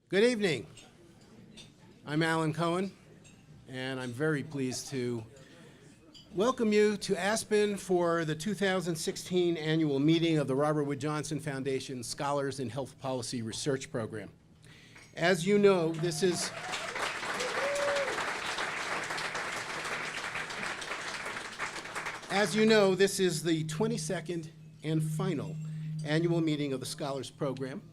Good evening. I'm Alan Cohen, and I'm very pleased to welcome you to Aspen for the 2016 annual meeting of the Robert Wood Johnson Foundation Scholars in Health Policy Research Program. As you know, this is the 22nd and final annual meeting of the Scholars Program.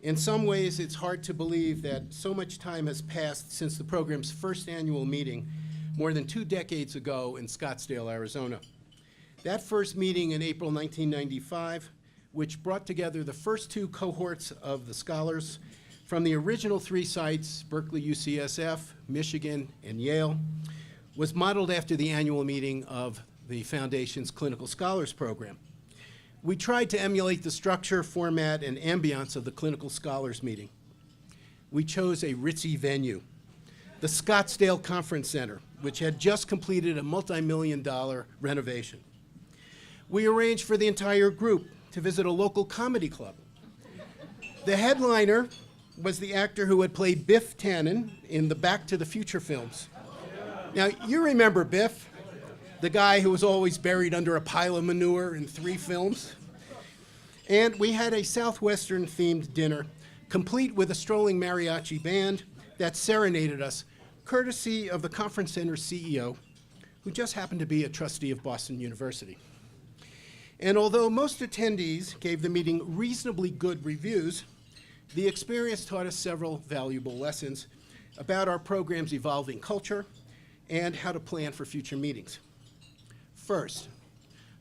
In some ways, it's hard to believe that so much time has passed since the program's first annual meeting more than 2 decades ago in Scottsdale, Arizona. That first meeting in April 1995, which brought together the first 2 cohorts of the scholars from the original 3 sites, Berkeley, UCSF, Michigan, and Yale, was modeled after the annual meeting of the Foundation's Clinical Scholars Program. We tried to emulate the structure, format, and ambiance of the Clinical Scholars meeting. We chose a ritzy venue, the Scottsdale Conference Center, which had just completed a multi-million-dollar renovation. We arranged for the entire group to visit a local comedy club. The headliner was the actor who had played Biff Tannen in the Back to the Future films. Now, you remember Biff, the guy who was always buried under a pile of manure in 3 films. And we had a Southwestern-themed dinner, complete with a strolling mariachi band that serenaded us, courtesy of the Conference Center's CEO, who just happened to be a trustee of Boston University. And although most attendees gave the meeting reasonably good reviews, the experience taught us several valuable lessons about our program's evolving culture and how to plan for future meetings. First,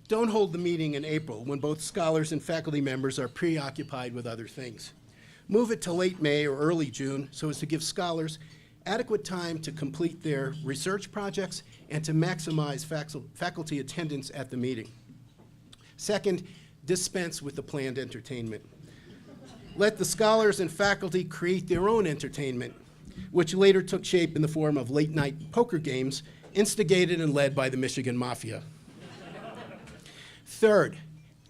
don't hold the meeting in April when both scholars and faculty members are preoccupied with other things. Move it to late May or early June so as to give scholars adequate time to complete their research projects and to maximize faculty attendance at the meeting. Second, dispense with the planned entertainment. Let the scholars and faculty create their own entertainment, which later took shape in the form of late-night poker games instigated and led by the Michigan Mafia. Third,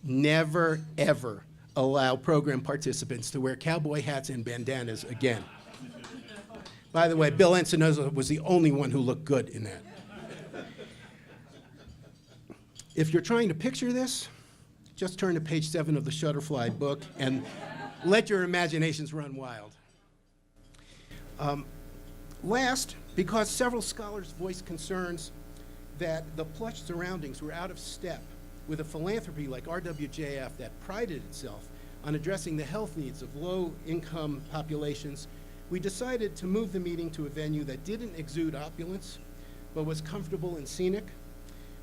never, ever allow program participants to wear cowboy hats and bandanas again. By the way, Bill Encinosa was the only one who looked good in that. If you're trying to picture this, just turn to page 7 of the Shutterfly book and let your imaginations run wild. Last, because several scholars voiced concerns that the plush surroundings were out of step with a philanthropy like RWJF that prided itself on addressing the health needs of low-income populations, we decided to move the meeting to a venue that didn't exude opulence, but was comfortable and scenic,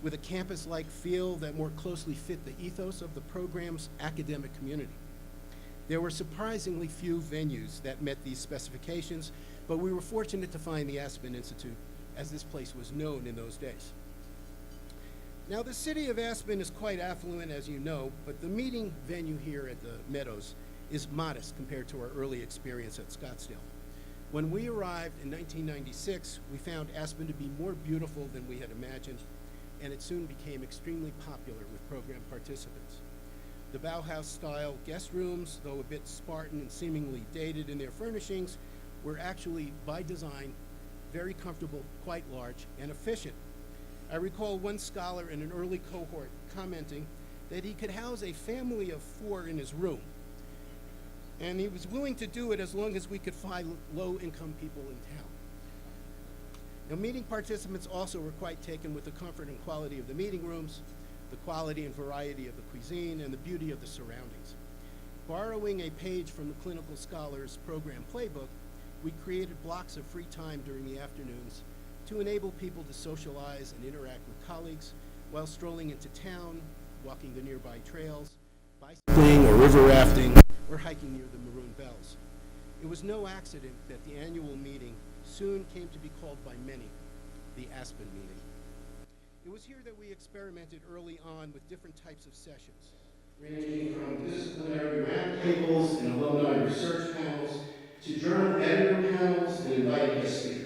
with a campus-like feel that more closely fit the ethos of the program's academic community. There were surprisingly few venues that met these specifications, but we were fortunate to find the Aspen Institute, as this place was known in those days. Now, the city of Aspen is quite affluent, as you know, but the meeting venue here at the Meadows is modest compared to our early experience at Scottsdale. When we arrived in 1996, we found Aspen to be more beautiful than we had imagined, and it soon became extremely popular with program participants. The Bauhaus-style guest rooms, though a bit Spartan and seemingly dated in their furnishings, were actually, by design, very comfortable, quite large, and efficient. I recall one scholar in an early cohort commenting that he could house a family of 4 in his room, and he was willing to do it as long as we could find low-income people in town. Now, meeting participants also were quite taken with the comfort and quality of the meeting rooms, the quality and variety of the cuisine, and the beauty of the surroundings. Borrowing a page from the Clinical Scholars Program playbook, we created blocks of free time during the afternoons to enable people to socialize and interact with colleagues while strolling into town, walking the nearby trails, bicycling or river rafting, or hiking near the Maroon Bells. It was no accident that the annual meeting soon came to be called by many the Aspen Meeting. It was here that we experimented early on with different types of sessions, ranging from disciplinary roundtables and alumni research panels to journal editor panels and invited guest speakers.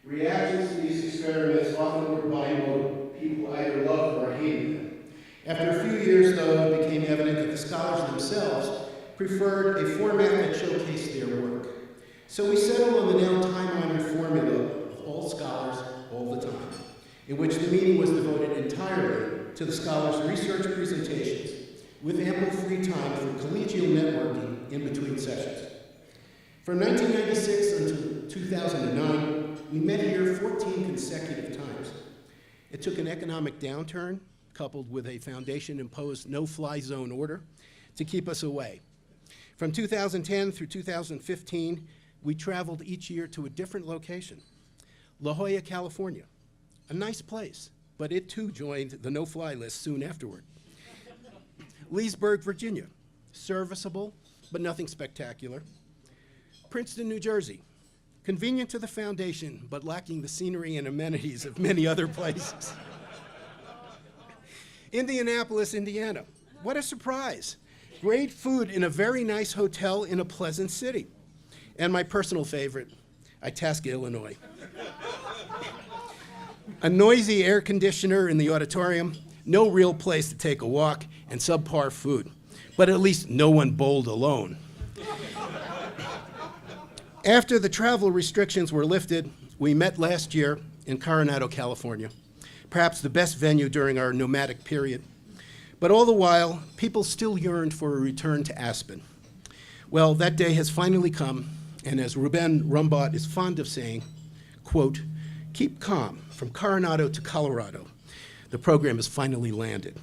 Reactions to these experiments often were bimodal. People either loved or hated them. After a few years, though, it became evident that the scholars themselves preferred a format that showcased their work. So we settled on the now time-honored formula of all scholars all the time, in which the meeting was devoted entirely to the scholars' research presentations, with ample free time for collegial networking in between sessions. From 1996 until 2009, we met here 14 consecutive times. It took an economic downturn, coupled with a foundation-imposed no-fly zone order, to keep us away. From 2010 through 2015, we traveled each year to a different location. La Jolla, California, a nice place, but it too joined the no-fly list soon afterward. Leesburg, Virginia, serviceable, but nothing spectacular. Princeton, New Jersey, convenient to the foundation, but lacking the scenery and amenities of many other places. Indianapolis, Indiana, what a surprise. Great food in a very nice hotel in a pleasant city. And my personal favorite, Itasca, Illinois. A noisy air conditioner in the auditorium, no real place to take a walk, and subpar food. But at least no one bowled alone. After the travel restrictions were lifted, we met last year in Coronado, California, perhaps the best venue during our nomadic period. But all the while, people still yearned for a return to Aspen. Well, that day has finally come, and as Ruben Rumbot is fond of saying, quote, keep calm, from Coronado to Colorado. The program has finally landed.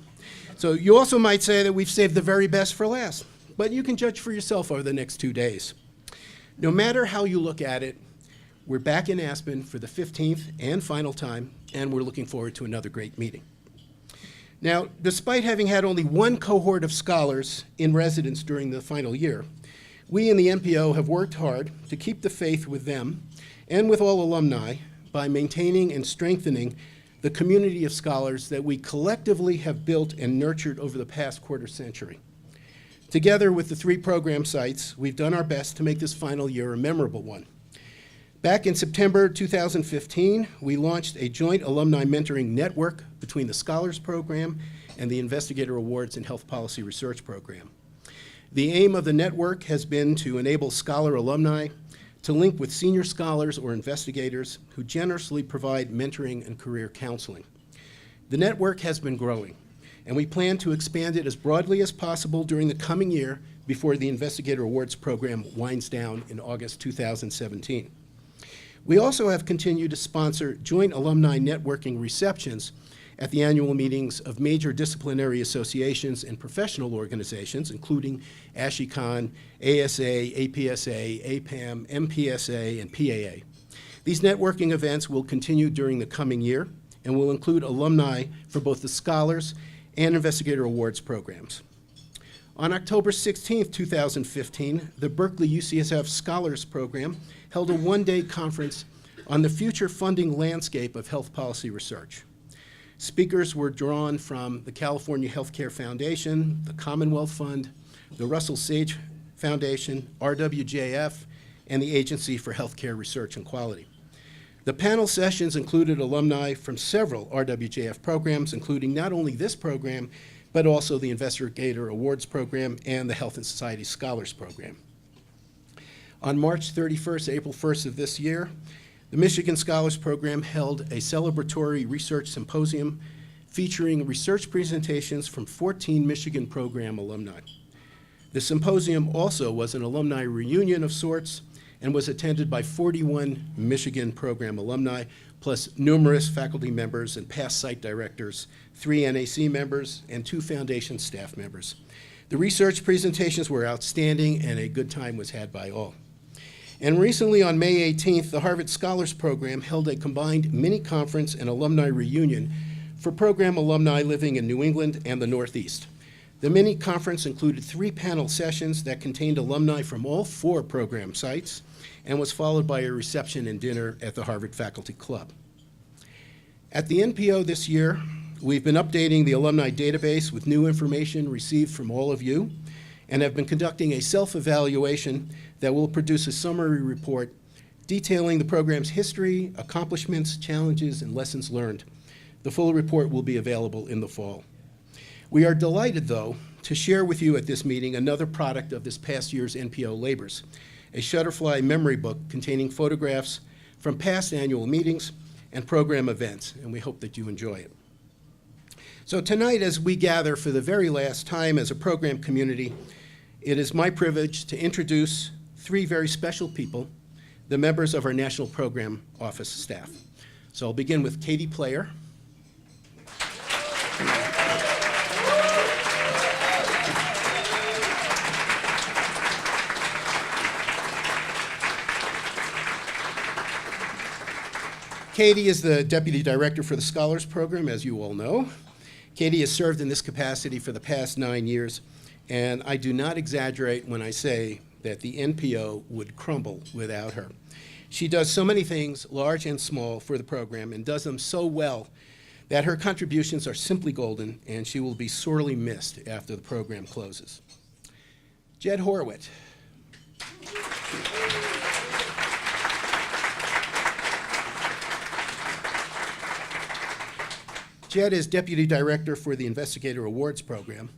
So you also might say that we've saved the very best for last, but you can judge for yourself over the next 2 days. No matter how you look at it, we're back in Aspen for the 15th and final time, and we're looking forward to another great meeting. Now, despite having had only one cohort of scholars in residence during the final year, we in the NPO have worked hard to keep the faith with them and with all alumni by maintaining and strengthening the community of scholars that we collectively have built and nurtured over the past quarter century. Together with the 3 program sites, we've done our best to make this final year a memorable one. Back in September 2015, we launched a joint alumni mentoring network between the Scholars Program and the Investigator Awards and Health Policy Research Program. The aim of the network has been to enable scholar alumni to link with senior scholars or investigators who generously provide mentoring and career counseling. The network has been growing, and we plan to expand it as broadly as possible during the coming year before the Investigator Awards program winds down in August 2017. We also have continued to sponsor joint alumni networking receptions at the annual meetings of major disciplinary associations and professional organizations, including ASHICON, ASA, APSA, APAM, MPSA, and PAA. These networking events will continue during the coming year and will include alumni for both the Scholars and Investigator Awards programs. On October 16, 2015, the Berkeley UCSF Scholars Program held a one-day conference on the future funding landscape of health policy research. Speakers were drawn from the California Healthcare Foundation, the Commonwealth Fund, the Russell Sage Foundation, RWJF, and the Agency for Healthcare Research and Quality. The panel sessions included alumni from several RWJF programs, including not only this program, but also the Investigator Awards program and the Health and Society Scholars program. On March 31st, April 1st of this year, the Michigan Scholars Program held a celebratory research symposium featuring research presentations from 14 Michigan program alumni. The symposium also was an alumni reunion of sorts and was attended by 41 Michigan program alumni, plus numerous faculty members and past site directors, 3 NAC members, and 2 foundation staff members. The research presentations were outstanding and a good time was had by all. And recently on May 18th, the Harvard Scholars Program held a combined mini-conference and alumni reunion for program alumni living in New England and the Northeast. The mini-conference included 3 panel sessions that contained alumni from all 4 program sites and was followed by a reception and dinner at the Harvard Faculty Club. At the NPO this year, we've been updating the alumni database with new information received from all of you and have been conducting a self-evaluation that will produce a summary report detailing the program's history, accomplishments, challenges, and lessons learned. The full report will be available in the fall. We are delighted, though, to share with you at this meeting another product of this past year's NPO labors, a Shutterfly memory book containing photographs from past annual meetings and program events, and we hope that you enjoy it. So tonight, as we gather for the very last time as a program community, it is my privilege to introduce three very special people, the members of our National Program Office staff. So I'll begin with Katie Player. Katie is the Deputy Director for the Scholars Program, as you all know. Katie has served in this capacity for the past 9 years, and I do not exaggerate when I say that the NPO would crumble without her. She does so many things, large and small, for the program, and does them so well that her contributions are simply golden, and she will be sorely missed after the program closes. Jed Horwitz. Jed is Deputy Director for the Investigator Awards Program.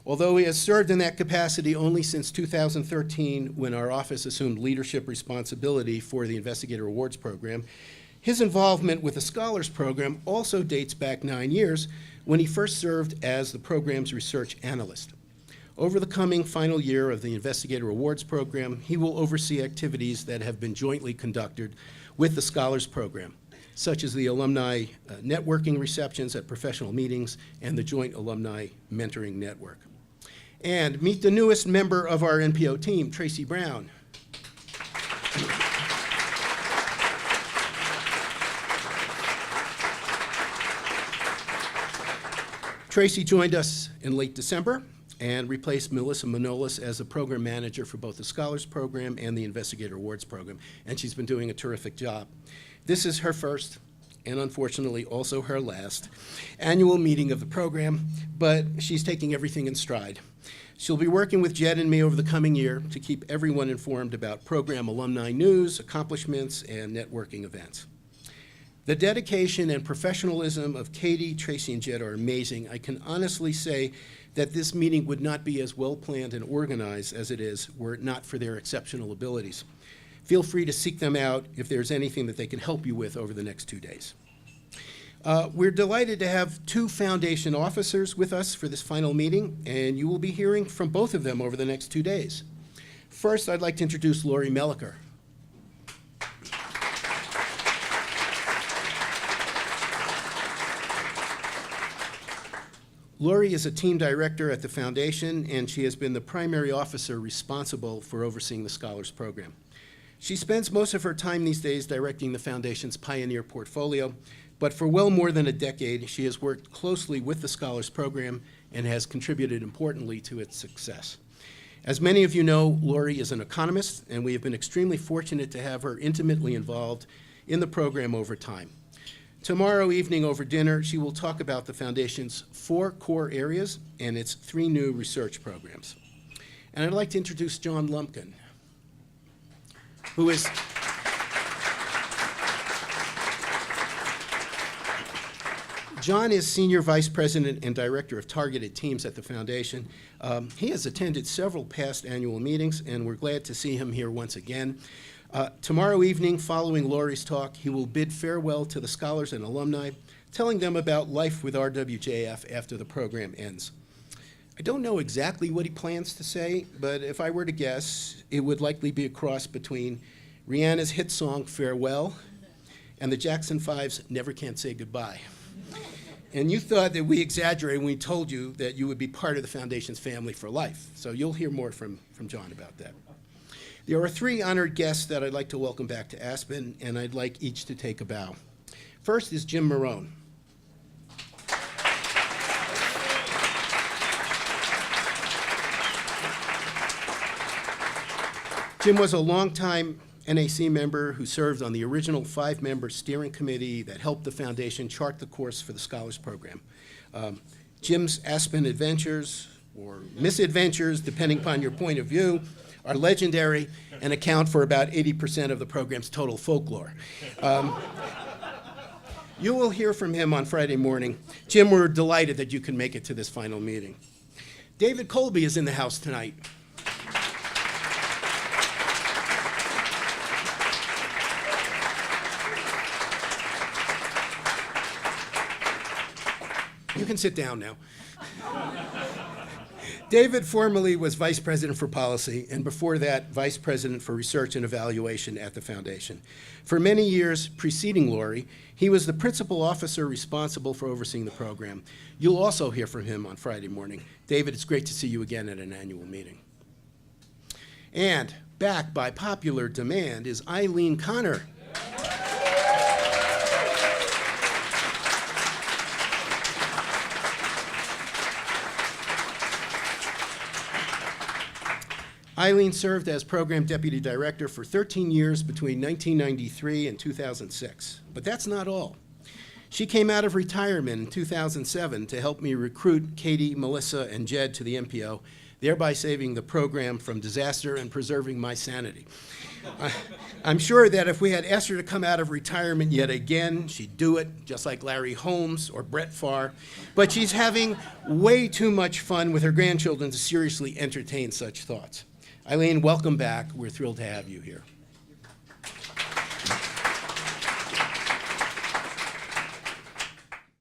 Although he has served in that capacity only since 2013, when our office assumed leadership responsibility for the Investigator Awards Program, his involvement with the Scholars Program also dates back 9 years, when he first served as the program's research analyst. Over the coming final year of the Investigator Awards Program, he will oversee activities that have been jointly conducted with the Scholars Program, such as the alumni networking receptions at professional meetings and the joint alumni mentoring network. And meet the newest member of our NPO team, Tracy Brown. Tracy joined us in late December and replaced Melissa Manolis as the program manager for both the Scholars Program and the Investigator Awards Program, and she's been doing a terrific job. This is her first, and unfortunately also her last, annual meeting of the program, but she's taking everything in stride. She'll be working with Jed and me over the coming year to keep everyone informed about program alumni news, accomplishments, and networking events. The dedication and professionalism of Katie, Tracy, and Jed are amazing. I can honestly say that this meeting would not be as well planned and organized as it is were it not for their exceptional abilities. Feel free to seek them out if there's anything that they can help you with over the next 2 days. We're delighted to have two foundation officers with us for this final meeting, and you will be hearing from both of them over the next 2 days. First, I'd like to introduce Lori Melliker. Lori is a team director at the foundation, and she has been the primary officer responsible for overseeing the Scholars Program. She spends most of her time these days directing the Foundation's Pioneer portfolio, but for well more than a decade, she has worked closely with the Scholars Program and has contributed importantly to its success. As many of you know, Lori is an economist, and we have been extremely fortunate to have her intimately involved in the program over time. Tomorrow evening over dinner, she will talk about the Foundation's 4 core areas and its 3 new research programs. And I'd like to introduce John Lumpkin, who is John is Senior Vice President and Director of Targeted Teams at the Foundation. He has attended several past annual meetings, and we're glad to see him here once again. Tomorrow evening, following Lori's talk, he will bid farewell to the scholars and alumni, telling them about life with RWJF after the program ends. I don't know exactly what he plans to say, but if I were to guess, it would likely be a cross between Rihanna's hit song, Farewell, and the Jackson 5's Never Can Say Goodbye. And you thought that we exaggerated when we told you that you would be part of the Foundation's family for life. So you'll hear more from John about that. There are 3 honored guests that I'd like to welcome back to Aspen, and I'd like each to take a bow. First is Jim Marone. Jim was a longtime NAC member who served on the original 5-member steering committee that helped the Foundation chart the course for the Scholars Program. Jim's Aspen adventures, or misadventures, depending upon your point of view, are legendary and account for about 80% of the program's total folklore. You will hear from him on Friday morning. Jim, we're delighted that you can make it to this final meeting. David Colby is in the house tonight. can sit down now. David formerly was Vice President for Policy, and before that, Vice President for Research and Evaluation at the Foundation. For many years preceding Lori, he was the principal officer responsible for overseeing the program. You'll also hear from him on Friday morning. David, it's great to see you again at an annual meeting. And back by popular demand is Eileen Connor. Eileen served as Program Deputy Director for 13 years between 1993 and 2006. But that's not all. She came out of retirement in 2007 to help me recruit Katie, Melissa, and Jed to the MPO, thereby saving the program from disaster and preserving my sanity. I'm sure that if we had asked her to come out of retirement yet again, she'd do it, just like Larry Holmes or Brett Favre. But she's having way too much fun with her grandchildren to seriously entertain such thoughts. Eileen, welcome back. We're thrilled to have you here.